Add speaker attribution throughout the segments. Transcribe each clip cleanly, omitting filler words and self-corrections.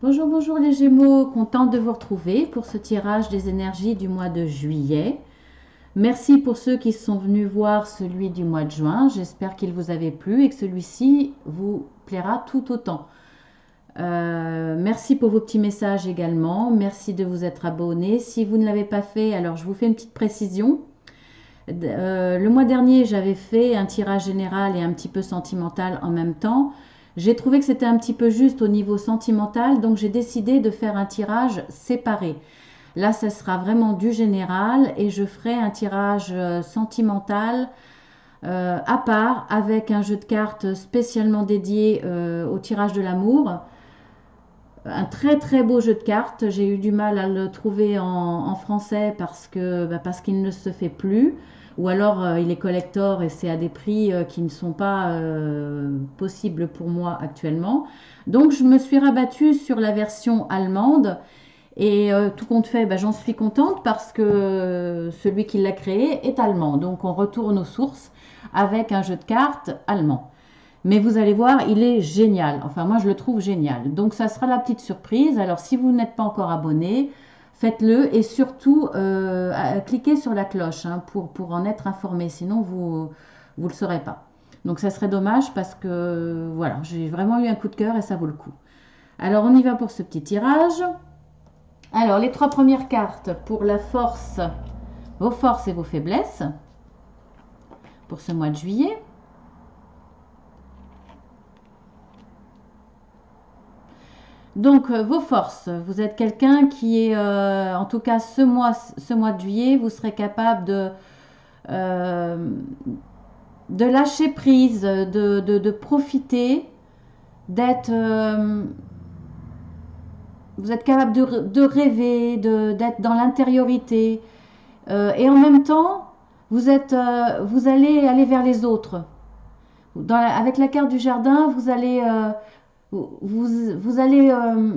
Speaker 1: Bonjour, bonjour les Gémeaux, contente de vous retrouver pour ce tirage des énergies du mois de juillet. Merci pour ceux qui sont venus voir celui du mois de juin. J'espère qu'il vous avait plu et que celui-ci vous plaira tout autant. Merci pour vos petits messages également. Merci de vous être abonnés. Si vous ne l'avez pas fait, alors je vous fais une petite précision. Le mois dernier, j'avais fait un tirage général et un petit peu sentimental en même temps. J'ai trouvé que c'était un petit peu juste au niveau sentimental, donc j'ai décidé de faire un tirage séparé. Là, ça sera vraiment du général et je ferai un tirage sentimental à part avec un jeu de cartes spécialement dédié au tirage de l'amour. Un très très beau jeu de cartes. J'ai eu du mal à le trouver en français parce qu'il ne se fait plus. Ou alors il est collector et c'est à des prix qui ne sont pas possibles pour moi actuellement. Donc je me suis rabattue sur la version allemande. Et tout compte fait, j'en suis contente parce que celui qui l'a créé est allemand. Donc on retourne aux sources avec un jeu de cartes allemand. Mais vous allez voir, il est génial. Enfin, moi, je le trouve génial. Donc, ça sera la petite surprise. Alors, si vous n'êtes pas encore abonné, faites-le et surtout, cliquez sur la cloche pour en être informé. Sinon, vous ne le saurez pas. Donc, ça serait dommage parce que, voilà, j'ai vraiment eu un coup de cœur et ça vaut le coup. Alors, on y va pour ce petit tirage. Alors, les trois premières cartes pour la force, vos forces et vos faiblesses pour ce mois de juillet. Donc, vos forces, vous êtes quelqu'un qui est, en tout cas ce mois de juillet, vous serez capable euh, de lâcher prise, de profiter, d'être, vous êtes capable de rêver, d'être dans l'intériorité. Et en même temps, vous allez aller vers les autres. Avec la carte du jardin, vous allez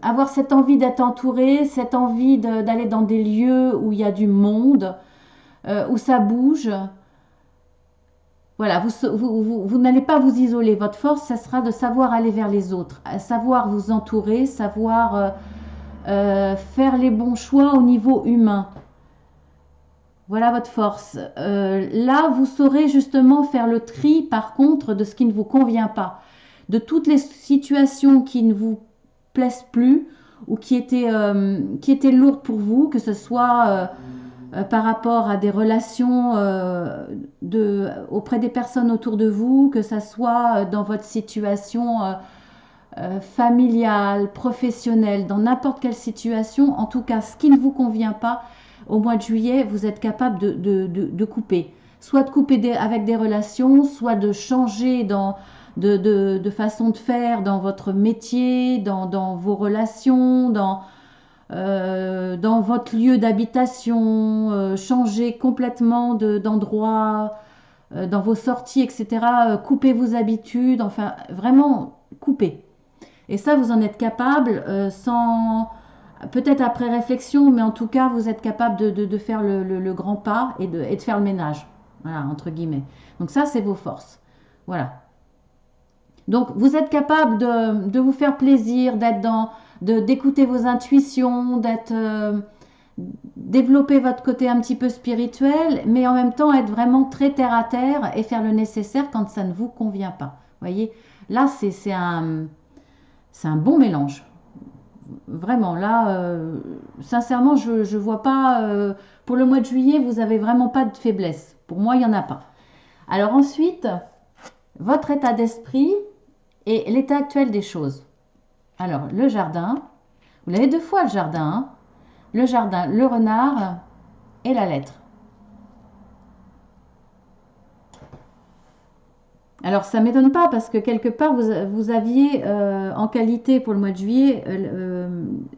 Speaker 1: avoir cette envie d'être entouré, cette envie d'aller dans des lieux où il y a du monde, où ça bouge. Voilà, vous n'allez pas vous isoler. Votre force, ça sera de savoir aller vers les autres, savoir vous entourer, savoir faire les bons choix au niveau humain. Voilà votre force. Là, vous saurez justement faire le tri, par contre, de ce qui ne vous convient pas, de toutes les situations qui ne vous plaisent plus ou qui étaient lourdes pour vous, que ce soit par rapport à des relations auprès des personnes autour de vous, que ce soit dans votre situation familiale, professionnelle, dans n'importe quelle situation, en tout cas, ce qui ne vous convient pas, au mois de juillet, vous êtes capable de couper. Soit de couper avec des relations, soit de changer de façon de faire dans votre métier, dans vos relations, dans votre lieu d'habitation, changer complètement d'endroit, dans vos sorties, etc. Coupez vos habitudes, enfin vraiment coupez. Et ça, vous en êtes capable sans peut-être après réflexion, mais en tout cas, vous êtes capable de faire le grand pas et de faire le ménage. Voilà, entre guillemets. Donc ça, c'est vos forces. Voilà. Donc, vous êtes capable de vous faire plaisir, d'écouter vos intuitions, développer votre côté un petit peu spirituel, mais en même temps être vraiment très terre à terre et faire le nécessaire quand ça ne vous convient pas. Vous voyez, là, c'est un bon mélange. Vraiment, là, sincèrement, je ne vois pas. Pour le mois de juillet, vous n'avez vraiment pas de faiblesse. Pour moi, il n'y en a pas. Alors ensuite, votre état d'esprit et l'état actuel des choses. Alors, le jardin, vous l'avez deux fois le jardin. Hein, le jardin, le renard et la lettre. Alors ça ne m'étonne pas parce que quelque part vous aviez en qualité pour le mois de juillet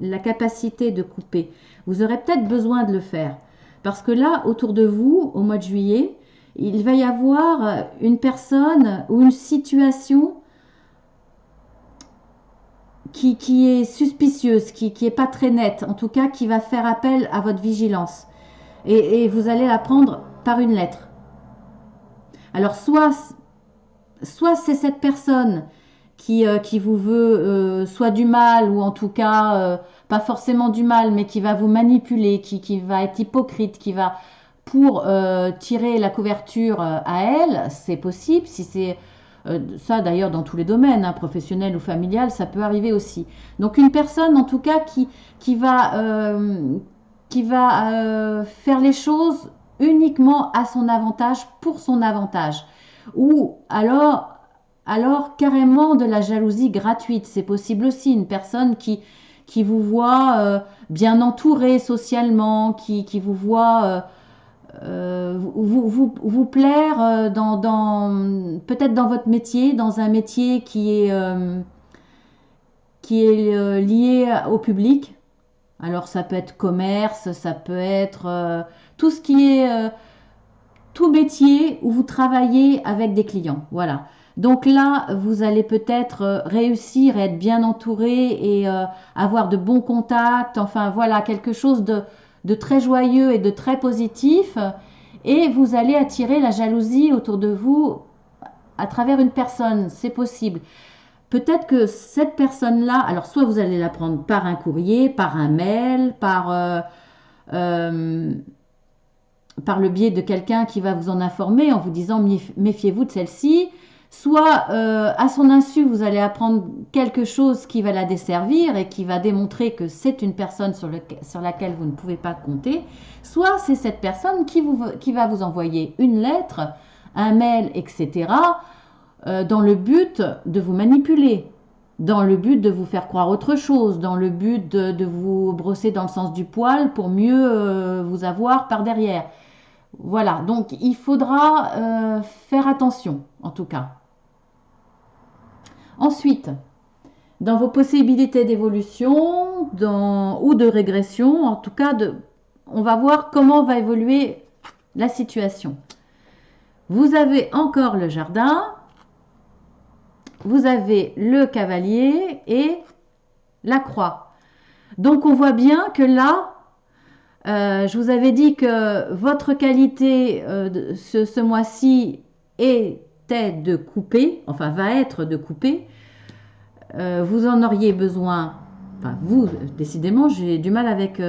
Speaker 1: la capacité de couper. Vous aurez peut-être besoin de le faire. Parce que là, autour de vous, au mois de juillet, il va y avoir une personne ou une situation qui est suspicieuse, qui n'est pas très nette, en tout cas qui va faire appel à votre vigilance. Et vous allez la prendre par une lettre. Alors soit c'est cette personne qui vous veut soit du mal ou en tout cas pas forcément du mal, mais qui va vous manipuler, qui va être hypocrite, qui va pour tirer la couverture à elle, c'est possible. Si c'est ça d'ailleurs dans tous les domaines, hein, professionnel ou familial, ça peut arriver aussi. Donc une personne en tout cas qui va faire les choses uniquement à son avantage, pour son avantage. Ou alors carrément de la jalousie gratuite. C'est possible aussi, une personne qui vous voit bien entouré socialement, qui vous voit vous plaire peut-être dans votre métier, dans un métier qui est lié au public. Alors ça peut être commerce, ça peut être tout ce qui est tout métier où vous travaillez avec des clients. Voilà. Donc là, vous allez peut-être réussir à être bien entouré et avoir de bons contacts. Enfin voilà, quelque chose de très joyeux et de très positif. Et vous allez attirer la jalousie autour de vous à travers une personne. C'est possible. Peut-être que cette personne-là, alors soit vous allez la prendre par un courrier, par un mail, euh, par le biais de quelqu'un qui va vous en informer en vous disant méfiez-vous de celle-ci, soit à son insu vous allez apprendre quelque chose qui va la desservir et qui va démontrer que c'est une personne sur laquelle vous ne pouvez pas compter, soit c'est cette personne qui va vous envoyer une lettre, un mail, etc., dans le but de vous manipuler, dans le but de vous faire croire autre chose, dans le but de vous brosser dans le sens du poil pour mieux vous avoir par derrière. Voilà, donc il faudra faire attention en tout cas. Ensuite, dans vos possibilités d'évolution ou de régression, en tout cas, on va voir comment va évoluer la situation. Vous avez encore le jardin, vous avez le cavalier et la croix. Donc on voit bien que là, je vous avais dit que votre qualité ce mois-ci était de couper, enfin va être de couper. Vous en auriez besoin, enfin vous, décidément, j'ai du mal avec,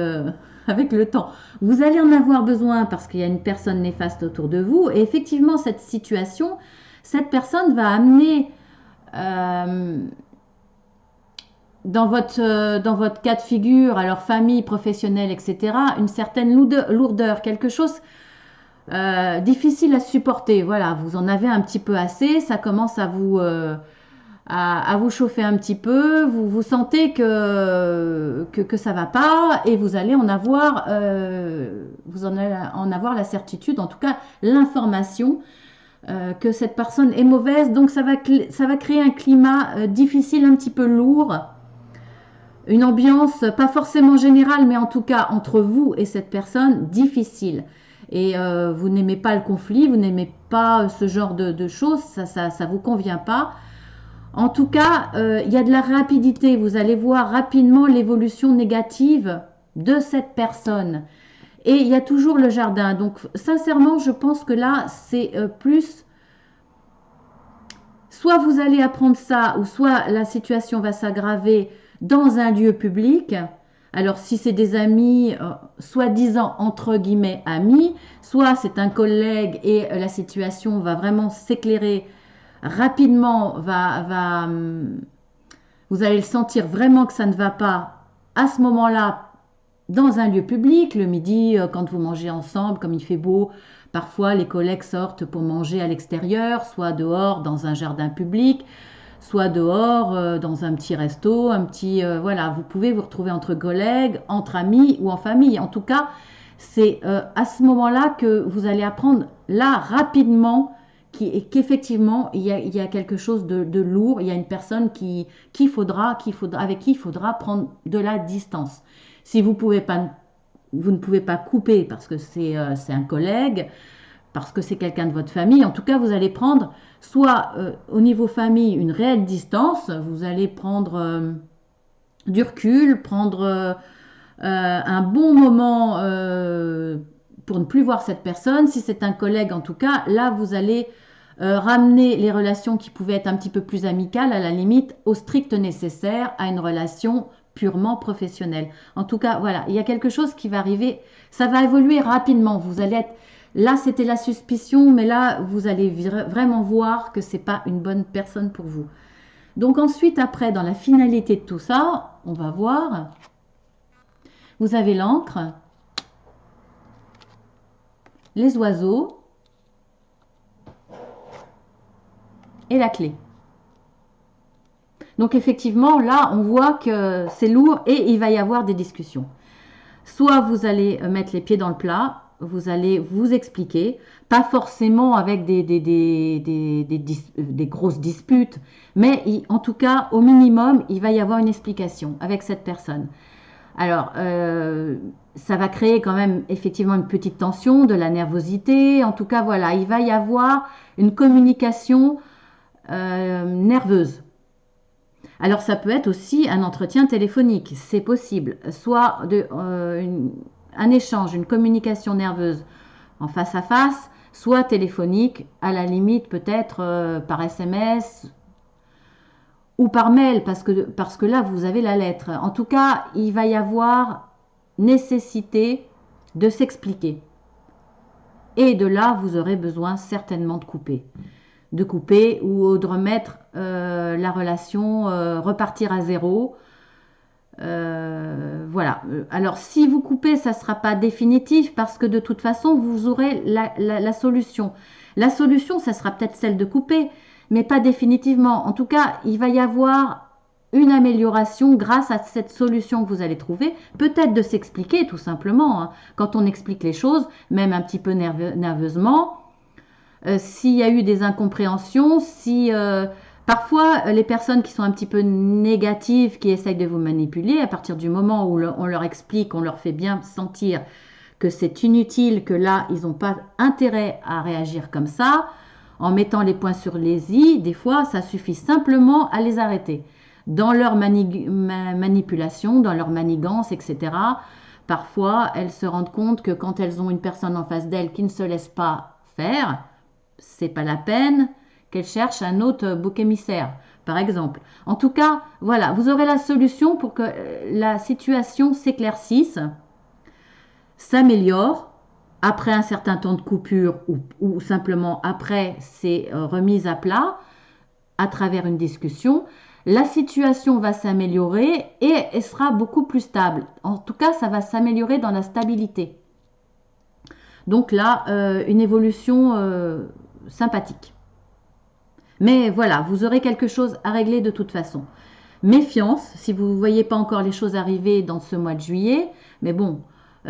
Speaker 1: avec le temps. Vous allez en avoir besoin parce qu'il y a une personne néfaste autour de vous. Et effectivement, cette situation, cette personne va amener dans votre cas de figure, alors famille, professionnelle, etc., une certaine lourdeur, quelque chose difficile à supporter. Voilà, vous en avez un petit peu assez, ça commence à vous chauffer un petit peu, vous sentez que ça va pas et vous allez en avoir la certitude, en tout cas l'information que cette personne est mauvaise. Donc ça va créer un climat difficile, un petit peu lourd, une ambiance pas forcément générale, mais en tout cas entre vous et cette personne difficile. Et vous n'aimez pas le conflit, vous n'aimez pas ce genre de choses, ça vous convient pas. En tout cas, il y a de la rapidité. Vous allez voir rapidement l'évolution négative de cette personne. Et il y a toujours le jardin. Donc, sincèrement, je pense que là, c'est plus... Soit vous allez apprendre ça, ou soit la situation va s'aggraver dans un lieu public. Alors, si c'est des amis, soi-disant, entre guillemets, amis, soit c'est un collègue et la situation va vraiment s'éclairer rapidement, vous allez le sentir vraiment que ça ne va pas à ce moment-là dans un lieu public, le midi quand vous mangez ensemble, comme il fait beau, parfois les collègues sortent pour manger à l'extérieur, soit dehors dans un jardin public, soit dehors dans un petit resto, voilà, vous pouvez vous retrouver entre collègues, entre amis ou en famille. En tout cas, c'est à ce moment-là que vous allez apprendre là rapidement qu'effectivement il y a quelque chose de lourd, il y a une personne avec qui il faudra prendre de la distance. Si vous ne pouvez pas couper parce que c'est un collègue, parce que c'est quelqu'un de votre famille, en tout cas vous allez prendre soit au niveau famille une réelle distance, vous allez prendre du recul, prendre un bon moment pour ne plus voir cette personne. Si c'est un collègue en tout cas, là vous allez ramener les relations qui pouvaient être un petit peu plus amicales, à la limite, au strict nécessaire à une relation purement professionnelle. En tout cas, voilà, il y a quelque chose qui va arriver, ça va évoluer rapidement. Vous allez être, là, c'était la suspicion, mais là, vous allez vraiment voir que c'est pas une bonne personne pour vous. Donc ensuite, après, dans la finalité de tout ça, on va voir, vous avez l'encre, les oiseaux et la clé. Donc effectivement, là, on voit que c'est lourd et il va y avoir des discussions. Soit vous allez mettre les pieds dans le plat, vous allez vous expliquer, pas forcément avec des grosses disputes, mais en tout cas, au minimum, il va y avoir une explication avec cette personne. Alors, ça va créer quand même effectivement une petite tension, de la nervosité. En tout cas, voilà, il va y avoir une communication nerveuse. Alors, ça peut être aussi un entretien téléphonique, c'est possible. Soit un échange, une communication nerveuse en face à face, soit téléphonique, à la limite peut-être par SMS ou par mail, parce que là, vous avez la lettre. En tout cas, il va y avoir nécessité de s'expliquer. Et de là, vous aurez besoin certainement de couper. De couper ou de remettre la relation, repartir à zéro. Voilà. Alors, si vous coupez, ça ne sera pas définitif parce que de toute façon, vous aurez la solution. La solution, ça sera peut-être celle de couper, mais pas définitivement. En tout cas, il va y avoir une amélioration grâce à cette solution que vous allez trouver. Peut-être de s'expliquer tout simplement. Hein. Quand on explique les choses, même un petit peu nerveusement, s'il y a eu des incompréhensions, si parfois les personnes qui sont un petit peu négatives, qui essayent de vous manipuler, à partir du moment où on leur explique, on leur fait bien sentir que c'est inutile, que là, ils n'ont pas intérêt à réagir comme ça, en mettant les points sur les i, des fois, ça suffit simplement à les arrêter. Dans leur manipulation, dans leur manigance, etc., parfois, elles se rendent compte que quand elles ont une personne en face d'elles qui ne se laisse pas faire, c'est pas la peine qu'elles cherchent un autre bouc émissaire, par exemple. En tout cas, voilà, vous aurez la solution pour que la situation s'éclaircisse, s'améliore, après un certain temps de coupure ou simplement après ces remises à plat, à travers une discussion, la situation va s'améliorer et elle sera beaucoup plus stable. En tout cas, ça va s'améliorer dans la stabilité. Donc là, une évolution sympathique. Mais voilà, vous aurez quelque chose à régler de toute façon. Méfiance, si vous ne voyez pas encore les choses arriver dans ce mois de juillet, mais bon,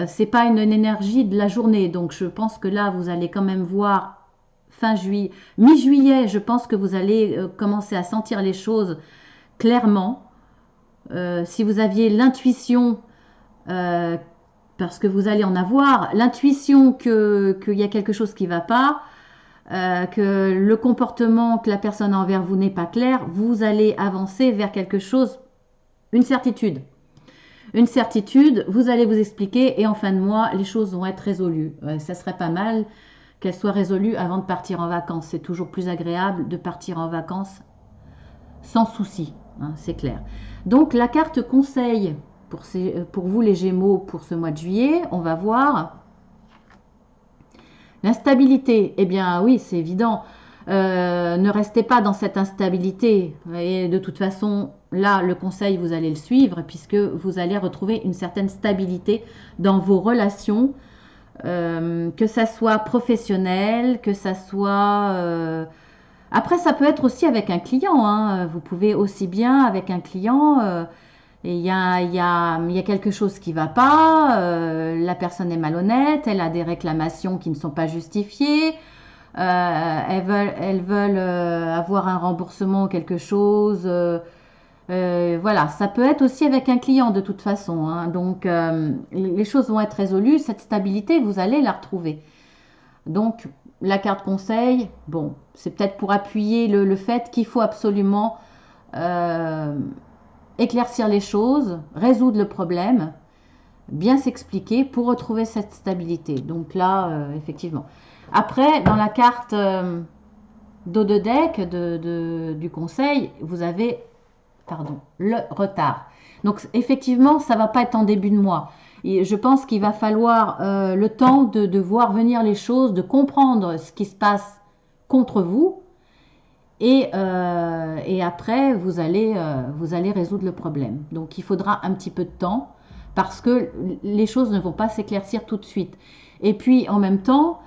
Speaker 1: c'est pas une énergie de la journée, donc je pense que là, vous allez quand même voir fin juillet, mi-juillet, je pense que vous allez commencer à sentir les choses clairement. Si vous aviez l'intuition, parce que vous allez en avoir, l'intuition qu'il y a quelque chose qui ne va pas, que le comportement que la personne a envers vous n'est pas clair, vous allez avancer vers quelque chose, une certitude. Une certitude, vous allez vous expliquer et en fin de mois, les choses vont être résolues. Ça serait pas mal qu'elles soient résolues avant de partir en vacances. C'est toujours plus agréable de partir en vacances sans souci, hein, c'est clair. Donc la carte conseil pour vous les Gémeaux pour ce mois de juillet, on va voir l'instabilité. Eh bien oui, c'est évident. Ne restez pas dans cette instabilité. Et de toute façon, là, le conseil, vous allez le suivre puisque vous allez retrouver une certaine stabilité dans vos relations, que ça soit professionnel, que ça soit... Après, ça peut être aussi avec un client. Hein. Vous pouvez aussi bien avec un client... et il y a quelque chose qui ne va pas, la personne est malhonnête, elle a des réclamations qui ne sont pas justifiées, elles veulent avoir un remboursement ou quelque chose. Voilà, ça peut être aussi avec un client de toute façon. Hein. Donc, les choses vont être résolues, cette stabilité, vous allez la retrouver. Donc, la carte conseil, bon, c'est peut-être pour appuyer le fait qu'il faut absolument... éclaircir les choses, résoudre le problème, bien s'expliquer pour retrouver cette stabilité. Donc là, effectivement. Après, dans la carte dos de deck du conseil, vous avez, pardon, le retard. Donc effectivement, ça va pas être en début de mois. Et je pense qu'il va falloir le temps de voir venir les choses, de comprendre ce qui se passe contre vous. Et après, vous allez résoudre le problème. Donc il faudra un petit peu de temps parce que les choses ne vont pas s'éclaircir tout de suite. Et puis en même temps,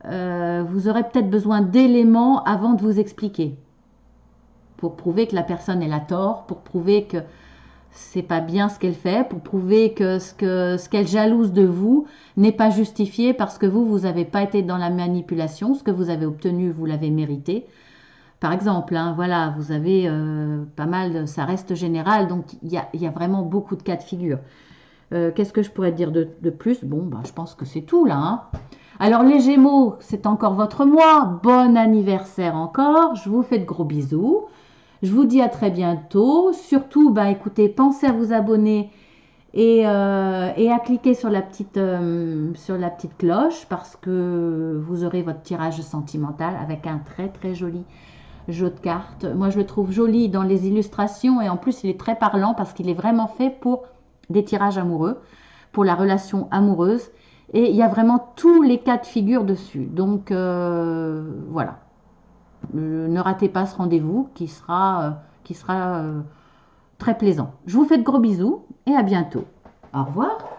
Speaker 1: vous aurez peut-être besoin d'éléments avant de vous expliquer pour prouver que la personne elle a tort, pour prouver que c'est pas bien ce qu'elle fait, pour prouver que ce qu'elle jalouse de vous n'est pas justifié parce que vous n'avez pas été dans la manipulation, ce que vous avez obtenu, vous l'avez mérité. Par exemple, hein, voilà, vous avez pas mal, ça reste général, donc il y a vraiment beaucoup de cas de figure. Qu'est-ce que je pourrais dire de plus? Bon, bah, je pense que c'est tout là. Hein. Alors les Gémeaux, c'est encore votre mois. Bon anniversaire encore. Je vous fais de gros bisous. Je vous dis à très bientôt. Surtout, bah, écoutez, pensez à vous abonner et à cliquer sur la petite cloche parce que vous aurez votre tirage sentimental avec un très très joli jeu de cartes. Moi, je le trouve joli dans les illustrations et en plus, il est très parlant parce qu'il est vraiment fait pour des tirages amoureux, pour la relation amoureuse. Et il y a vraiment tous les cas de figure dessus. Donc, voilà. Ne ratez pas ce rendez-vous qui sera très plaisant. Je vous fais de gros bisous et à bientôt. Au revoir.